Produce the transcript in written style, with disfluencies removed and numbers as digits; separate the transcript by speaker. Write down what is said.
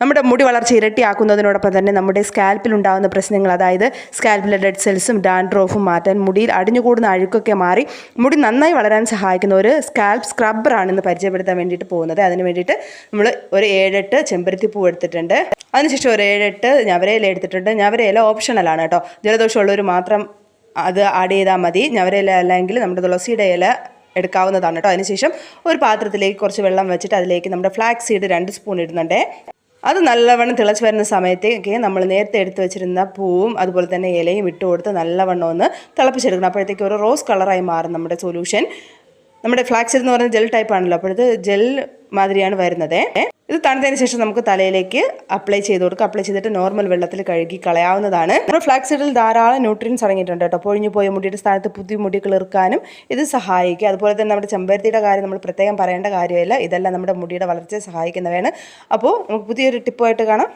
Speaker 1: നമ്മുടെ മുടി വളർച്ച ഇരട്ടിയാക്കുന്നതിനോടൊപ്പം തന്നെ നമ്മുടെ സ്കാൽപ്പിൽ ഉണ്ടാകുന്ന പ്രശ്നങ്ങൾ, അതായത് സ്കാൽപ്പിലെ ഡെഡ് സെൽസും ഡാൻഡ്രോഫും മാറ്റാൻ, മുടിയിൽ അടിഞ്ഞുകൂടുന്ന അഴുക്കൊക്കെ മാറി മുടി നന്നായി വളരാൻ സഹായിക്കുന്ന ഒരു സ്കാൽപ്പ് സ്ക്രബ്ബറാണ് ഇന്ന് പരിചയപ്പെടുത്താൻ വേണ്ടിയിട്ട് പോകുന്നത്. അതിന് വേണ്ടിയിട്ട് നമ്മൾ ഒരു 7-8 ചെമ്പരത്തിപ്പൂ എടുത്തിട്ടുണ്ട്. അതിനുശേഷം ഒരു 7-8 ഞവരയില എടുത്തിട്ടുണ്ട്. ഞവരയില ഓപ്ഷണലാണ് കേട്ടോ, ജലദോഷമുള്ളവർ മാത്രം അത് ആഡ് ചെയ്താൽ മതി. ഞവരയില അല്ലെങ്കിൽ നമ്മുടെ തുളസിയുടെ ഇല എടുക്കാവുന്നതാണ് കേട്ടോ. അതിനുശേഷം ഒരു പാത്രത്തിലേക്ക് കുറച്ച് വെള്ളം വെച്ചിട്ട് അതിലേക്ക് നമ്മുടെ ഫ്ലാക്സ് സീഡ് 2 സ്പൂൺ ഇടുന്നുണ്ട്. അത് നല്ലവണ്ണം തിളച്ച് വരുന്ന സമയത്തേക്ക് നമ്മൾ നേരത്തെ എടുത്ത് വെച്ചിരുന്ന പൂവും അതുപോലെ തന്നെ ഇലയും ഇട്ട് കൊടുത്ത് നല്ലവണ്ണം ഒന്ന് തിളപ്പിച്ചെടുക്കണം. അപ്പോഴത്തേക്ക് ഒരു റോസ് കളറായി മാറും നമ്മുടെ സൊല്യൂഷൻ. നമ്മുടെ ഫ്ലാക്സ് സീഡ് എന്ന് പറയുന്നത് ജെൽ ടൈപ്പ് ആണല്ലോ, അപ്പോഴത് ജെൽ മാതിരിയാണ് വരുന്നത്. ഇത് തണുത്തതിന് ശേഷം നമുക്ക് തലയിലേക്ക് അപ്ലൈ ചെയ്ത് കൊടുക്കുക. അപ്ലൈ ചെയ്തിട്ട് നോർമൽ വെള്ളത്തിൽ കഴുകി കളയാവുന്നതാണ്. നമ്മുടെ ഫ്ലാക്സ് സീഡിൽ ധാരാളം ന്യൂട്രിയൻസ് അടങ്ങിയിട്ടുണ്ട് കേട്ടോ. പൊഴിഞ്ഞു പോയ മുടിയുടെ സ്ഥാനത്ത് പുതിയ മുടി കിളിർക്കാനും ഇത് സഹായിക്കും. അതുപോലെ തന്നെ നമ്മുടെ ചെമ്പരത്തിയുടെ കാര്യം നമ്മൾ പ്രത്യേകം പറയേണ്ട കാര്യമില്ല. ഇതെല്ലാം നമ്മുടെ മുടിയുടെ വളർച്ചയെ സഹായിക്കുന്നവയാണ്. അപ്പോൾ നമുക്ക് പുതിയൊരു ടിപ്പുമായിട്ട് കാണാം.